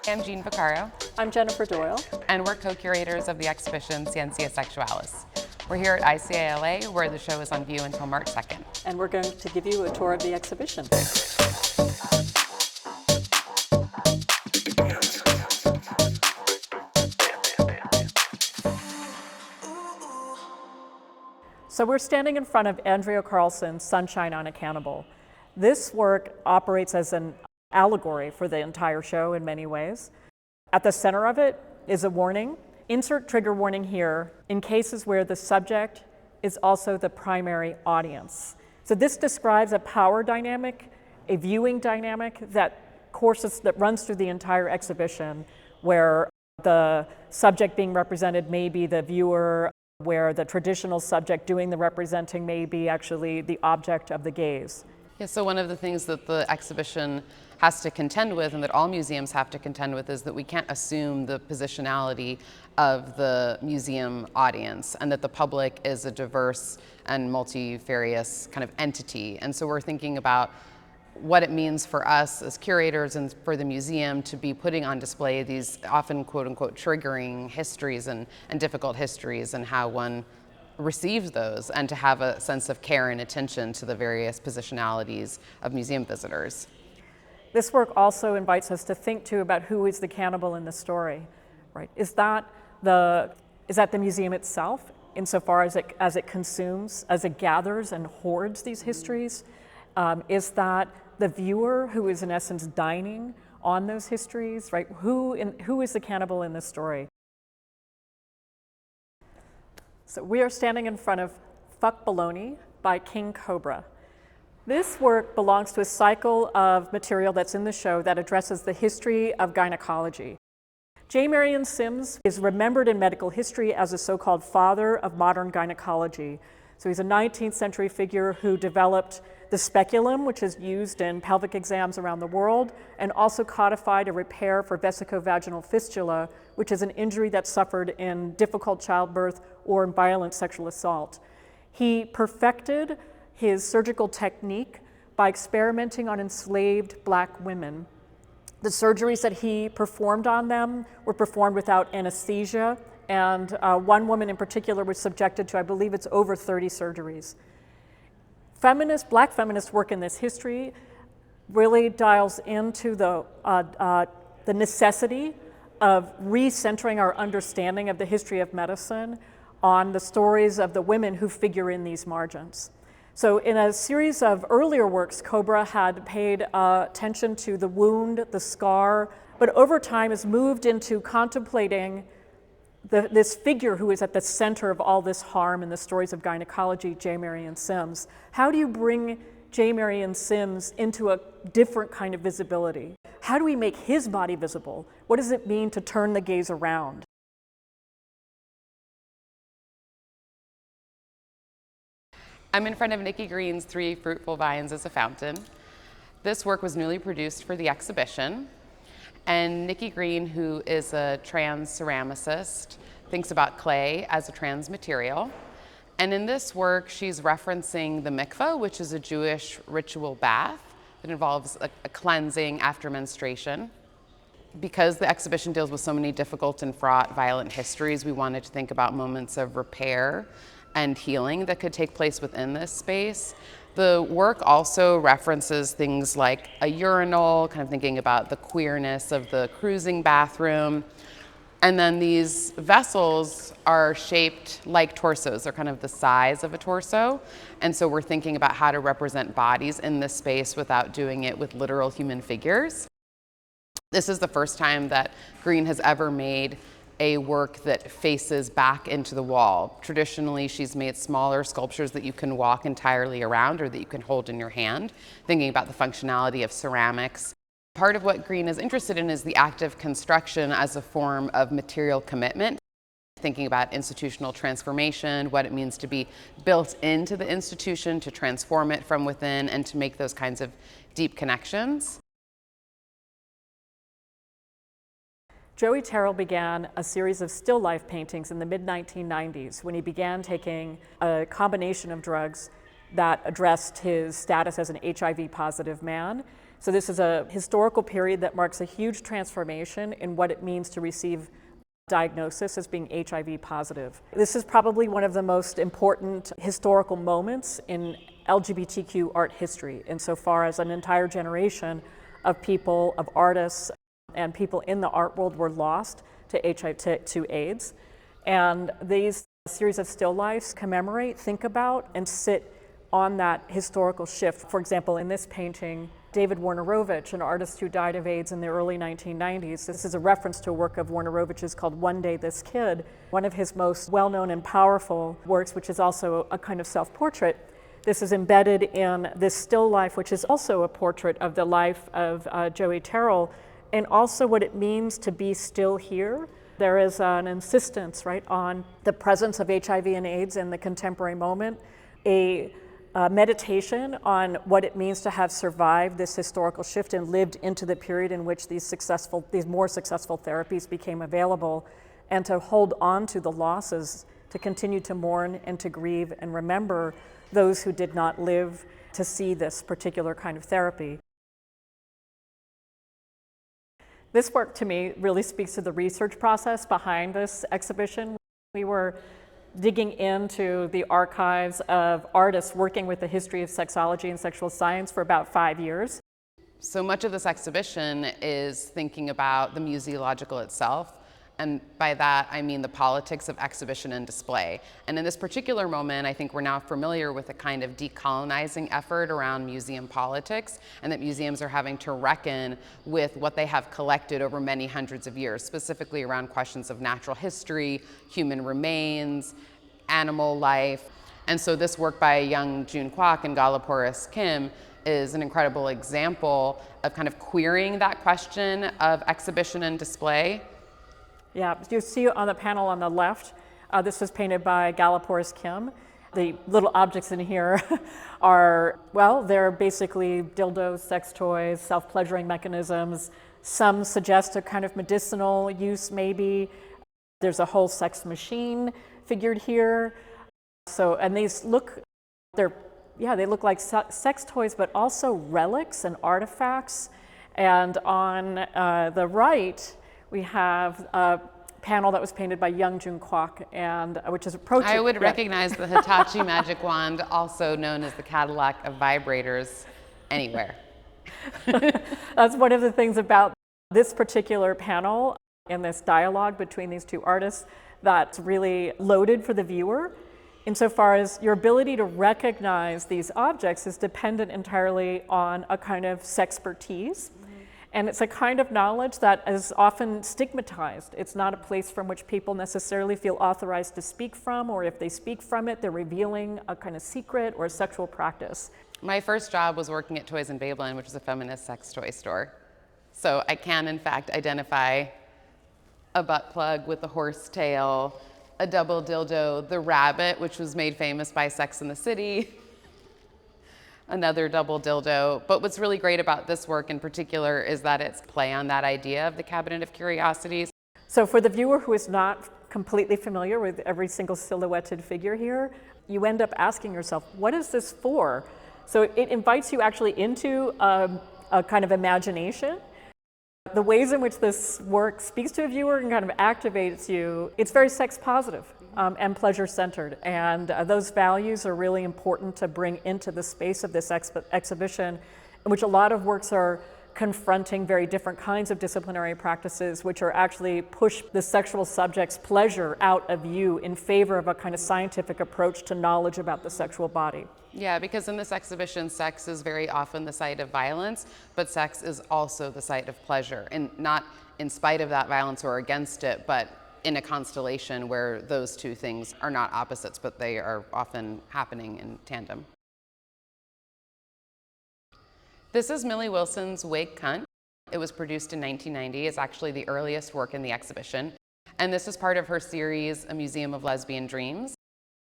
I'm Jeanne Vaccaro. I'm Jennifer Doyle. And we're co-curators of the exhibition Scientia, Sexualis. We're here at ICALA, where the show is on view until March 2nd. And we're going to give you a tour of the exhibition. So we're standing in front of Andrea Carlson's Sunshine on a Cannibal. This work operates as an allegory for the entire show in many ways. At the center of it is a warning. Insert trigger warning here in cases where the subject is also the primary audience. So this describes a power dynamic, a viewing dynamic that runs through the entire exhibition, where the subject being represented may be the viewer, where the traditional subject doing the representing may be actually the object of the gaze. Yeah, so one of the things that the exhibition has to contend with, and that all museums have to contend with, is that we can't assume the positionality of the museum audience, and that the public is a diverse and multifarious kind of entity. And so we're thinking about what it means for us as curators and for the museum to be putting on display these often quote-unquote triggering histories and difficult histories, and how one receives those, and to have a sense of care and attention to the various positionalities of museum visitors. This work also invites us to think too about who is the cannibal in the story, right? Is that the museum itself, insofar as it consumes, as it gathers and hoards these histories? Is that the viewer who is in essence dining on those histories, right? Who is the cannibal in this story? So we are standing in front of Fuck Baloney by King Cobra. This work belongs to a cycle of material that's in the show that addresses the history of gynecology. J. Marion Sims is remembered in medical history as a so-called father of modern gynecology. So he's a 19th century figure who developed the speculum, which is used in pelvic exams around the world, and also codified a repair for vesicovaginal fistula, which is an injury that's suffered in difficult childbirth or in violent sexual assault. He perfected his surgical technique by experimenting on enslaved Black women. The surgeries that he performed on them were performed without anesthesia, and one woman in particular was subjected to, I believe it's over 30 surgeries. Black feminist work in this history really dials into the necessity of recentering our understanding of the history of medicine on the stories of the women who figure in these margins. So in a series of earlier works, Cobra had paid attention to the wound, the scar, but over time has moved into contemplating this figure who is at the center of all this harm in the stories of gynecology, J. Marion Sims. How do you bring J. Marion Sims into a different kind of visibility? How do we make his body visible? What does it mean to turn the gaze around? I'm in front of Nikki Green's Three Fruitful Vines as a Fountain. This work was newly produced for the exhibition. And Nikki Green, who is a trans ceramicist, thinks about clay as a trans material. And in this work, she's referencing the mikveh, which is a Jewish ritual bath that involves a cleansing after menstruation. Because the exhibition deals with so many difficult and fraught violent histories, we wanted to think about moments of repair and healing that could take place within this space. The work also references things like a urinal, kind of thinking about the queerness of the cruising bathroom. And then these vessels are shaped like torsos. They're kind of the size of a torso. And so we're thinking about how to represent bodies in this space without doing it with literal human figures. This is the first time that Green has ever made a work that faces back into the wall. Traditionally, she's made smaller sculptures that you can walk entirely around or that you can hold in your hand, thinking about the functionality of ceramics. Part of what Green is interested in is the active construction as a form of material commitment, thinking about institutional transformation, what it means to be built into the institution, to transform it from within, and to make those kinds of deep connections. Joey Terrell began a series of still life paintings in the mid-1990s when he began taking a combination of drugs, that addressed his status as an HIV positive man. So this is a historical period that marks a huge transformation in what it means to receive diagnosis as being HIV positive. This is probably one of the most important historical moments in LGBTQ art history, insofar as an entire generation of people, of artists, and people in the art world were lost to HIV, to AIDS. And these series of still lifes commemorate, think about, and sit on that historical shift. For example, in this painting, David Warnerovich, an artist who died of AIDS in the early 1990s. This is a reference to a work of Warnerovich's called One Day This Kid, one of his most well-known and powerful works, which is also a kind of self-portrait. This is embedded in this still life, which is also a portrait of the life of Joey Terrell, and also what it means to be still here. There is an insistence, right, on the presence of HIV and AIDS in the contemporary moment, a meditation on what it means to have survived this historical shift and lived into the period in which these more successful therapies became available, and to hold on to the losses, to continue to mourn and to grieve and remember those who did not live to see this particular kind of therapy. This work to me really speaks to the research process behind this exhibition. We were digging into the archives of artists working with the history of sexology and sexual science for about 5 years. So much of this exhibition is thinking about the museological itself, and by that I mean the politics of exhibition and display. And in this particular moment, I think we're now familiar with a kind of decolonizing effort around museum politics, and that museums are having to reckon with what they have collected over many hundreds of years, specifically around questions of natural history, human remains, animal life. And so this work by Young Jun Kwok and Galaporis Kim is an incredible example of kind of querying that question of exhibition and display. Yeah, you see on the panel on the left, this was painted by Galaporis Kim. The little objects in here are, well, they're basically dildos, sex toys, self-pleasuring mechanisms. Some suggest a kind of medicinal use maybe. There's a whole sex machine figured here. So, and these look, they look like sex toys, but also relics and artifacts. And on the right, we have a panel that was painted by Young Jun Kwok, and which is approaching. I would recognize the Hitachi magic wand, also known as the Cadillac of vibrators, anywhere. That's one of the things about this particular panel and this dialogue between these two artists that's really loaded for the viewer, insofar as your ability to recognize these objects is dependent entirely on a kind of sexpertise. And it's a kind of knowledge that is often stigmatized. It's not a place from which people necessarily feel authorized to speak from, or if they speak from it, they're revealing a kind of secret or a sexual practice. My first job was working at Toys and Babylon, which is a feminist sex toy store. So I can, in fact, identify a butt plug with a horse tail, a double dildo, the rabbit, which was made famous by Sex and the City, another double dildo. But what's really great about this work in particular is that it's play on that idea of the Cabinet of Curiosities. So for the viewer who is not completely familiar with every single silhouetted figure here, you end up asking yourself, what is this for? So it invites you actually into a kind of imagination. The ways in which this work speaks to a viewer and kind of activates you, it's very sex positive and pleasure centered. And those values are really important to bring into the space of this exhibition, in which a lot of works are confronting very different kinds of disciplinary practices, which are actually push the sexual subject's pleasure out of view in favor of a kind of scientific approach to knowledge about the sexual body. Yeah, because in this exhibition, sex is very often the site of violence, but sex is also the site of pleasure, and not in spite of that violence or against it, but in a constellation where those two things are not opposites, but they are often happening in tandem. This is Millie Wilson's Wig Cunt. It was produced in 1990. It's actually the earliest work in the exhibition. And this is part of her series, A Museum of Lesbian Dreams.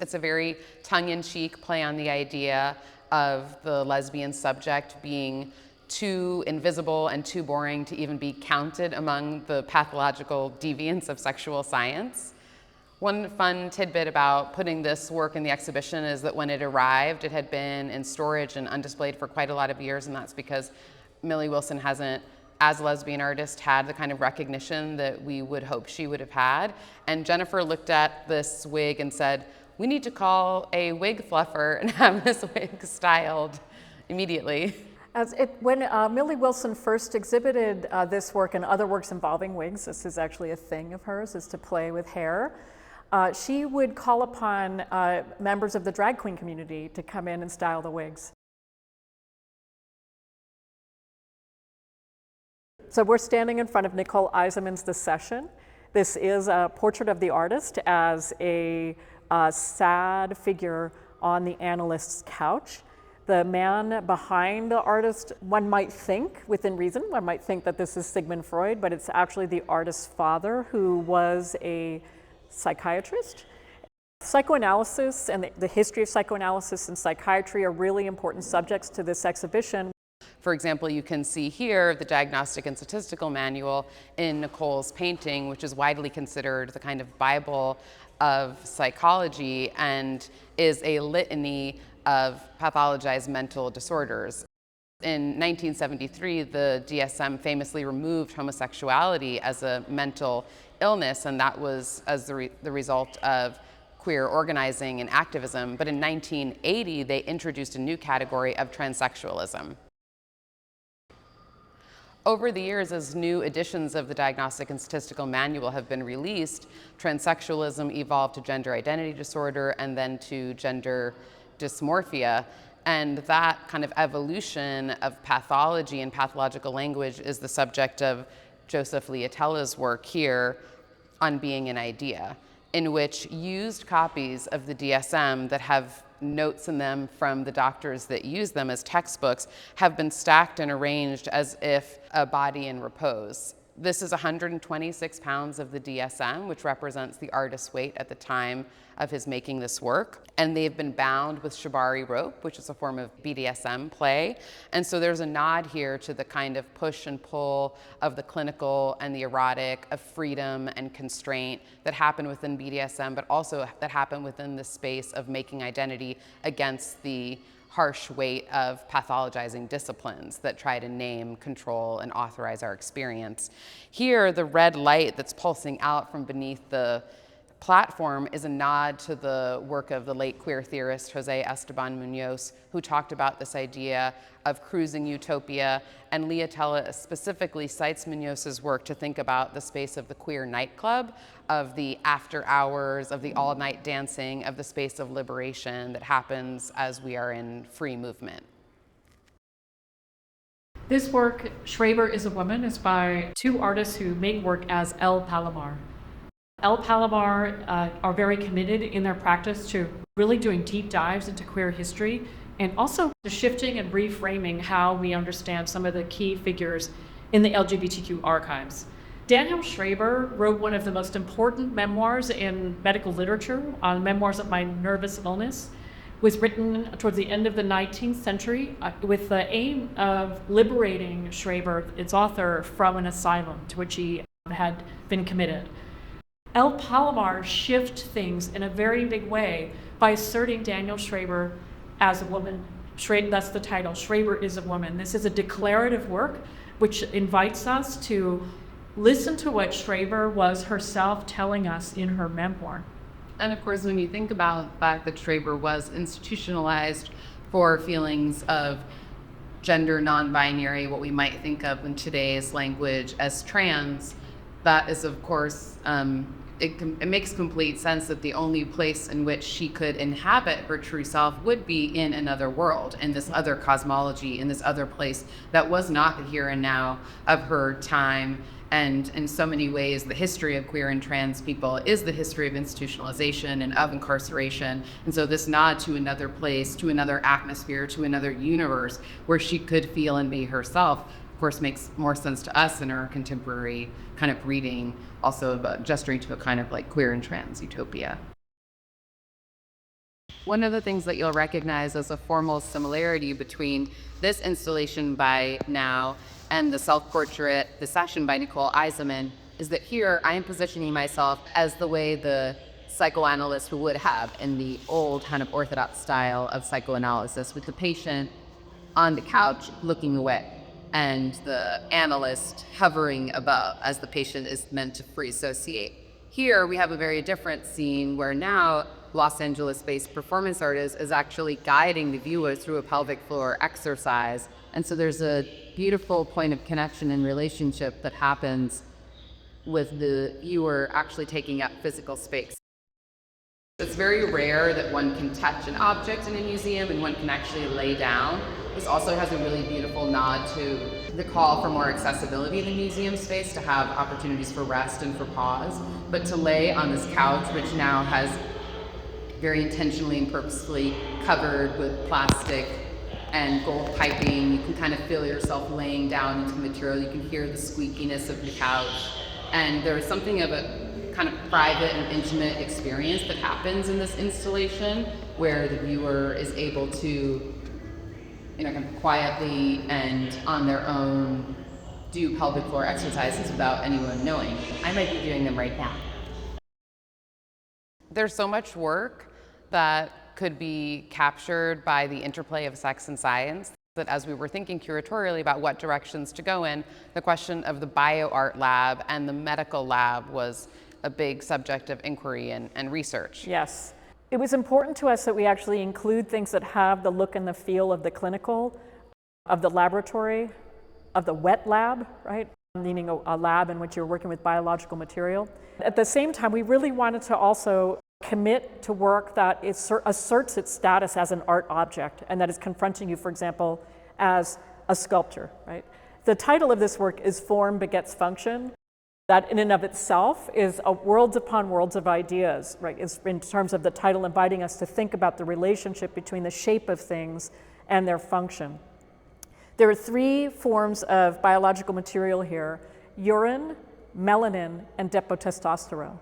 It's a very tongue-in-cheek play on the idea of the lesbian subject being too invisible and too boring to even be counted among the pathological deviants of sexual science. One fun tidbit about putting this work in the exhibition is that when it arrived, it had been in storage and undisplayed for quite a lot of years, and that's because Millie Wilson hasn't, as a lesbian artist, had the kind of recognition that we would hope she would have had. And Jennifer looked at this wig and said, "We need to call a wig fluffer and have this wig styled immediately." When Millie Wilson first exhibited this work and other works involving wigs, this is actually a thing of hers, is to play with hair. She would call upon members of the drag queen community to come in and style the wigs. So we're standing in front of Nicole Eisenman's The Session. This is a portrait of the artist as a sad figure on the analyst's couch. The man behind the artist, one might think, within reason, one might think that this is Sigmund Freud, but it's actually the artist's father, who was a psychiatrist. Psychoanalysis and the history of psychoanalysis and psychiatry are really important subjects to this exhibition. For example, you can see here the Diagnostic and Statistical Manual in Nicole's painting, which is widely considered the kind of Bible of psychology and is a litany of pathologized mental disorders. In 1973, the DSM famously removed homosexuality as a mental illness, and that was as the result of queer organizing and activism. But in 1980, they introduced a new category of transsexualism. Over the years, as new editions of the Diagnostic and Statistical Manual have been released, transsexualism evolved to gender identity disorder and then to gender dysmorphia. And that kind of evolution of pathology and pathological language is the subject of Joseph Liatella's work here on Being an Idea, in which used copies of the DSM that have notes in them from the doctors that use them as textbooks have been stacked and arranged as if a body in repose. This is 126 pounds of the DSM, which represents the artist's weight at the time of his making this work. And they've been bound with shibari rope, which is a form of BDSM play. And so there's a nod here to the kind of push and pull of the clinical and the erotic, of freedom and constraint that happen within BDSM, but also that happen within the space of making identity against the harsh weight of pathologizing disciplines that try to name, control, and authorize our experience. Here, the red light that's pulsing out from beneath the platform is a nod to the work of the late queer theorist Jose Esteban Munoz, who talked about this idea of cruising utopia, and Liatella specifically cites Munoz's work to think about the space of the queer nightclub, of the after hours, of the all-night dancing, of the space of liberation that happens as we are in free movement. This work, Schreiber is a Woman, is by two artists who make work as El Palomar. El Palomar are very committed in their practice to really doing deep dives into queer history and also to shifting and reframing how we understand some of the key figures in the LGBTQ archives. Daniel Schreiber wrote one of the most important memoirs in medical literature on memoirs of my nervous illness. It was written towards the end of the 19th century with the aim of liberating Schreiber, its author, from an asylum to which he had been committed. El Palomar shift things in a very big way by asserting Daniel Schreiber as a woman. That's the title, Schreiber is a Woman. This is a declarative work which invites us to listen to what Schreiber was herself telling us in her memoir. And of course, when you think about the fact that Schreiber was institutionalized for feelings of gender non-binary, what we might think of in today's language as trans, that is, of course, it makes complete sense that the only place in which she could inhabit her true self would be in another world, in this other cosmology, in this other place that was not the here and now of her time. And in so many ways, the history of queer and trans people is the history of institutionalization and of incarceration. And so this nod to another place, to another atmosphere, to another universe where she could feel and be herself, of course, makes more sense to us in our contemporary kind of reading, also about gesturing to a kind of like queer and trans utopia. One of the things that you'll recognize as a formal similarity between this installation by Now and the self-portrait, The Session by Nicole Eisenman, is that here I am positioning myself as the way the psychoanalyst would have in the old kind of orthodox style of psychoanalysis, with the patient on the couch looking away and the analyst hovering above as the patient is meant to free associate. Here we have a very different scene where now Los Angeles-based performance artist is actually guiding the viewer through a pelvic floor exercise. And so there's a beautiful point of connection and relationship that happens with the viewer actually taking up physical space. It's very rare that one can touch an object in a museum and one can actually lay down. This also has a really beautiful nod to the call for more accessibility in the museum space, to have opportunities for rest and for pause, but to lay on this couch, which now has very intentionally and purposefully covered with plastic and gold piping. You can kind of feel yourself laying down into the material. You can hear the squeakiness of the couch. And there's something of a kind of private and intimate experience that happens in this installation, where the viewer is able to, kind of quietly and on their own do pelvic floor exercises without anyone knowing. I might be doing them right now. There's so much work that could be captured by the interplay of sex and science that, as we were thinking curatorially about what directions to go in, the question of the bioart lab and the medical lab was a big subject of inquiry and research. Yes. It was important to us that we actually include things that have the look and the feel of the clinical, of the laboratory, of the wet lab, right? Meaning a lab in which you're working with biological material. At the same time, we really wanted to also commit to work that asserts its status as an art object and that is confronting you, for example, as a sculpture, right? The title of this work is Form Begets Function. That in and of itself is a worlds upon worlds of ideas, right? It's in terms of the title inviting us to think about the relationship between the shape of things and their function. There are 3 forms of biological material here: urine, melanin, and depotestosterone.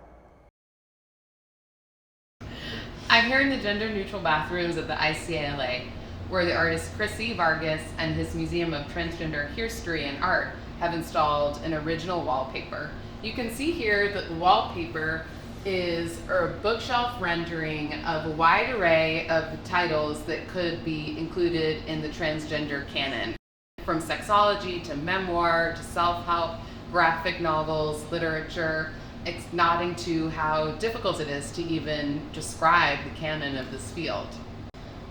I'm here in the gender-neutral bathrooms of the ICALA, where the artist Chrissy Vargas and his Museum of Transgender History and Art have installed an original wallpaper. You can see here that the wallpaper is a bookshelf rendering of a wide array of titles that could be included in the transgender canon, from sexology to memoir to self-help, graphic novels, literature. It's nodding to how difficult it is to even describe the canon of this field.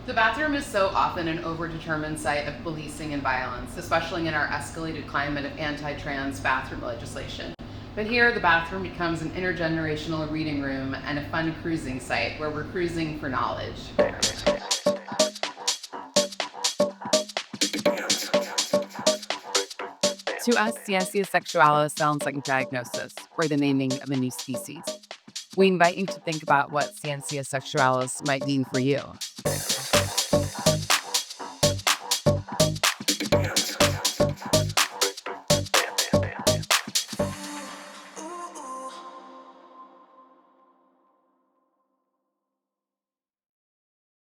The bathroom is so often an overdetermined site of policing and violence, especially in our escalated climate of anti-trans bathroom legislation. But here, the bathroom becomes an intergenerational reading room and a fun cruising site where we're cruising for knowledge. To us, Scientia Sexualis sounds like a diagnosis or the naming of a new species. We invite you to think about what Scientia Sexualis might mean for you.